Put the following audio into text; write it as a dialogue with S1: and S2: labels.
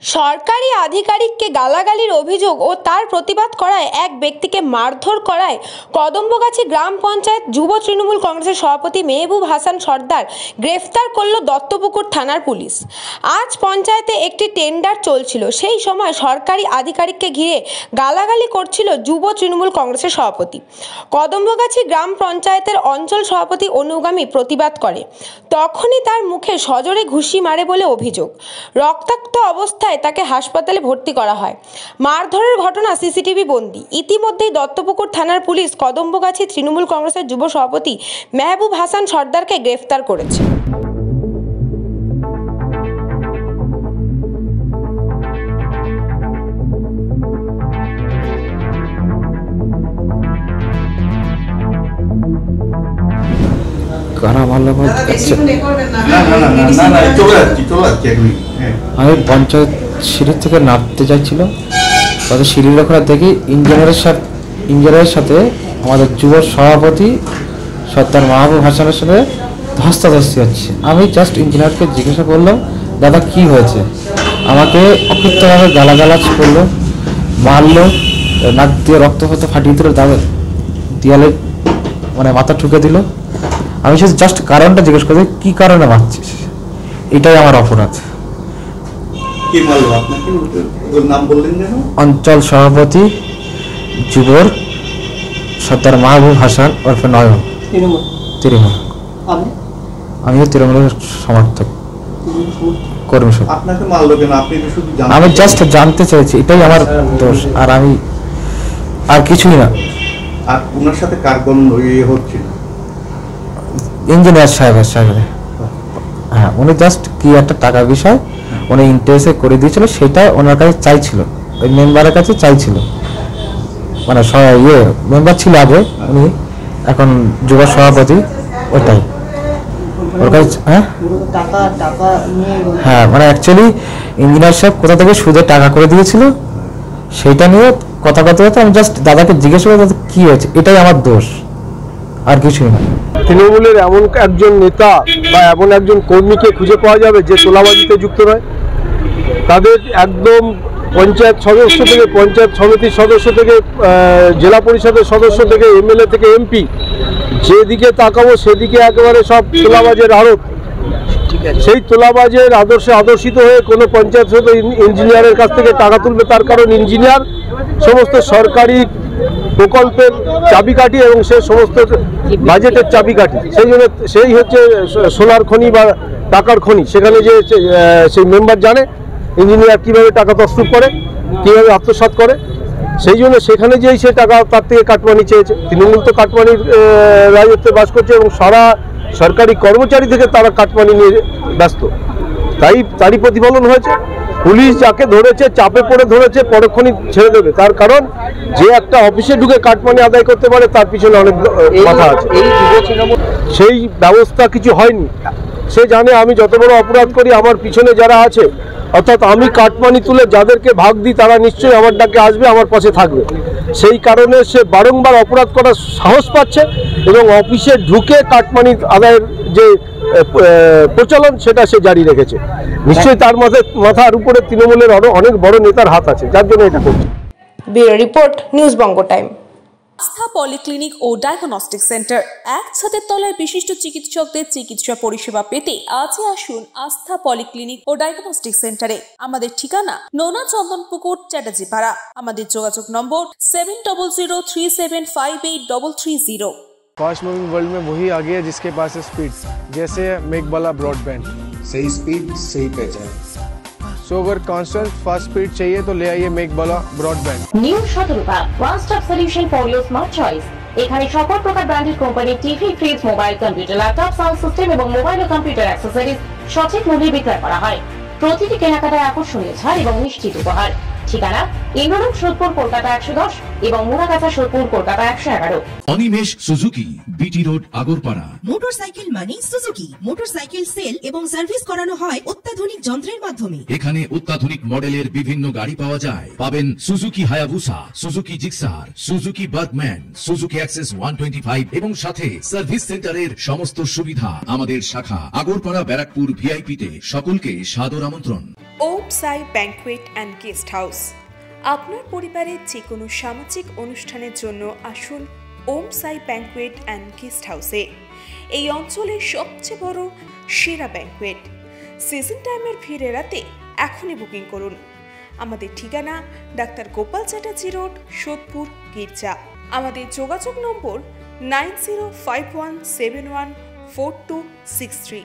S1: সরকারি আধিকারিককে গালাগালির অভিযোগ ও তার প্রতিবাদ করায় এক ব্যক্তিকে মারধর করায় কদম্বগাছি গ্রাম পঞ্চায়েত যুব তৃণমূল কংগ্রেসের সভাপতি মেহবুব হাসান সর্দার গ্রেফতার করল দত্তপুকুর থানার পুলিশ। আজ পঞ্চায়েতে একটি টেন্ডার চলছিল, সেই সময় সরকারি আধিকারিককে ঘিরে গালাগালি করছিল যুব তৃণমূল কংগ্রেসের সভাপতি। কদম্বগাছি গ্রাম পঞ্চায়েতের অঞ্চল সভাপতি অনুগামী প্রতিবাদ করে, তখনই তার মুখে সজোরে ঘুষি মারে বলে অভিযোগ। রক্তাক্ত অবস্থায় তাকে হাসপাতালে ভর্তি করা হয়। মারধরের ঘটনা সিসিটিভি বন্দী। ইতিমধ্যেই দত্তপুকুর থানার পুলিশ কদম্বগাছি তৃণমূল কংগ্রেসের যুব সভাপতি মেহবুব হাসান সর্দারকে গ্রেফতার করেছে।
S2: আমি পঞ্চায়েত সিঁড়ি থেকে নামতে চাইছিল, তাদের সিঁড়ির ওখানে দেখি ইঞ্জিনিয়ারের সাথে আমাদের যুব সভাপতি সর্দার মাহবুব হাসানের সাথে ধস্তাধস্তি হচ্ছে। আমি জাস্ট ইঞ্জিনিয়ারকে জিজ্ঞাসা করলাম, দাদা কি হয়েছে? আমাকে অকৃত্যভাবে গালাগালাজ করলো, মারলো, নাক দিয়ে রক্ত ফাটিয়ে দিল, দেয়ালে মাথা ঠুকে দিল। আমি শুধু জাস্ট কারণটা জিজ্ঞেস করছি, কি কারণে মারছিস? এটাই আমার অপরাধ। অঞ্চল সভাপতি যুবর সর্দার মাহবুব হাসান ওরফে নয়ন, তৃণমূল। আমিও তৃণমূলের সমর্থক, কর্মী। আমি জাস্ট জানতে চাইছি, এটাই আমার দোষ, আর কিছুই না।
S3: আর ওনার সাথে কার কোন হচ্ছিল?
S2: ইঞ্জিনিয়ার সাহেবের। হ্যাঁ, উনি জাস্ট কি একটা টাকা বিষয় উনি ইন্টারেস্টে করে দিয়েছিল, সেটা ওনার কাছে চাইছিল, ওই মেম্বারের কাছে চাইছিল। মেম্বার ছিল আগে, উনি এখন যুব সভাপতি, ওটাই ওর কাছে। হ্যাঁ, অ্যাকচুয়ালি ইঞ্জিনিয়ার সাহেব কোথা থেকে সুদে টাকা করে দিয়েছিল, সেইটা নিয়ে কথা আমি জাস্ট দাদাকে জিজ্ঞেস করে কি হয়েছে, এটাই আমার দোষ, আর কিছুই না।
S4: তৃণমূলের এমন একজন নেতা বা এমন একজন কর্মীকে খুঁজে পাওয়া যাবে যে তোলাবাজিতে যুক্ত নয়। তাদের একদম পঞ্চায়েত সদস্য থেকে, পঞ্চায়েত সমিতির সদস্য থেকে, জেলা পরিষদের সদস্য থেকে, এমএলএ থেকে এমপি, যেদিকে তাকাবো সেদিকে একেবারে সব তোলাবাজের আড়ত। সেই তোলাবাজের আদর্শে আদর্শিত হয়ে কোনো পঞ্চায়েত সদস্য ইঞ্জিনিয়ারের কাছ থেকে টাকা তুলবে, তার কারণ ইঞ্জিনিয়ার সমস্ত সরকারি প্রকল্পের চাবিকাঠি এবং সে সমস্ত বাজেটের চাবিকাঠি। সেই হচ্ছে সোনার খনি বা টাকার খনি। সেখানে যে সেই মেম্বার জানে ইঞ্জিনিয়ার কীভাবে টাকা তছরুপ করে, কীভাবে আত্মসাৎ করে। সেই জন্য সেখানে যেই সে টাকা তার থেকে কাটমানি চেয়েছে। তৃণমূল তো কাটমানির রাজত্বে বাস করছে এবং সারা সরকারি কর্মচারী থেকে তারা কাটমানি নিয়ে ব্যস্ত। তারই প্রতিফলন হয়েছে। পুলিশ যাকে ধরেছে, চাপে পড়ে ধরেছে, পরক্ষণই ছেড়ে দেবে, তার কারণ যে একটা অফিসে ঢুকে কাটমানি আদায় করতে পারে তার পিছনে অনেক কথা আছে। সেই ব্যবস্থা কিছু হয়নি। সে জানে আমি যত বড় অপরাধ করি আমার পিছনে যারা আছে, অর্থাৎ আমি কাটমানি তুলে যাদেরকে ভাগ দিই তারা নিশ্চয়ই আমার ডাকে আসবে, আমার পাশে থাকবে। সেই কারণে সে বারংবার অপরাধ করার সাহস পাচ্ছে এবং অফিসে ঢুকে কাটমানি আদায়ের যে প্রচলন সেটা সে জারি রেখেছে। নিশ্চয়ই তার মাথার উপরে তৃণমূলের অনেক বড় নেতার হাত আছে, যার জন্য এটা করছে।
S1: ব্যুরো রিপোর্ট, নিউজ বঙ্গ টাইম।
S5: আস্থা পলিক্লিনিক ও ডায়াগনস্টিক সেন্টার, এক ছাদের তলায় বিশিষ্ট চিকিৎসকদের চিকিৎসা পরিষেবা পেতে আজই আসুন আস্থা পলিক্লিনিক ও ডায়াগনস্টিক সেন্টারে। আমাদের ঠিকানা নোনা চন্দনপুকুর, চ্যাটার্জিপাড়া। আমাদের যোগাযোগ নম্বর 7003758330।
S4: फास्ट मूविंग वर्ल्ड में वही आगे है जिसके पास है स्पीड, जैसे मेघबाला ब्रॉडबैंड।
S3: सही स्पीड, सही पहचान।
S4: सो अगर कांस्टेंट फास्ट स्पीड चाहिए तो ले आइए Meghbala broadband.
S6: New Shatarupa one stop solution for your smart choice. এখানে সকল প্রকার ব্র্যান্ডেড কোম্পানির TV, fridge, mobile, computer, laptop, sound system এবং মোবাইল ও কম্পিউটার অ্যাক্সেসরিজ সঠিক মূল্যে বিক্রয় করা হয়। প্রতিটি কেনাকাটায় আকর্ষণীয় ছাড় এবং নিশ্চিত উপহার। ঠিকানা ইন্দ্রনগর সোদপুর কলকাতা 110 এবং Muragachha Sodepur Kolkata 111।
S7: Animesh Suzuki, BT road, Agarpara.
S8: Motorcycle মানে সুজুকি। মোটরসাইকেল সেল এবং সার্ভিস করানো হয় অত্যাধুনিক যন্ত্রের মাধ্যমে।
S7: এখানে অত্যাধুনিক মডেলের বিভিন্ন গাড়ি পাওয়া যায়। পাবেন Suzuki Hayabusa, Suzuki Gixxer, Suzuki Bergman, Suzuki access 125 এবং সাথে সার্ভিস সেন্টারের সমস্ত সুবিধা। আমাদের শাখা আগরপাড়া ব্যারাকপুর ভিআইপি তে। সকলকে সাদর আমন্ত্রণ।
S5: ওম সাই ব্যাংকুয়েট অ্যান্ড গেস্ট হাউস। আপনার পরিবারের যে কোনো সামাজিক অনুষ্ঠানের জন্য আসুন ওম সাই ব্যাংকুয়েট অ্যান্ড গেস্ট হাউসে। এই অঞ্চলের সবচেয়ে বড় সেরা ব্যাংকুয়েট। সিজন টাইমের ভিড় এড়াতে এখনই বুকিং করুন। আমাদের ঠিকানা ডাক্তার গোপাল চ্যাটার্জি রোড, সোদপুর, গির্জা। আমাদের যোগাযোগ নম্বর 9051714263।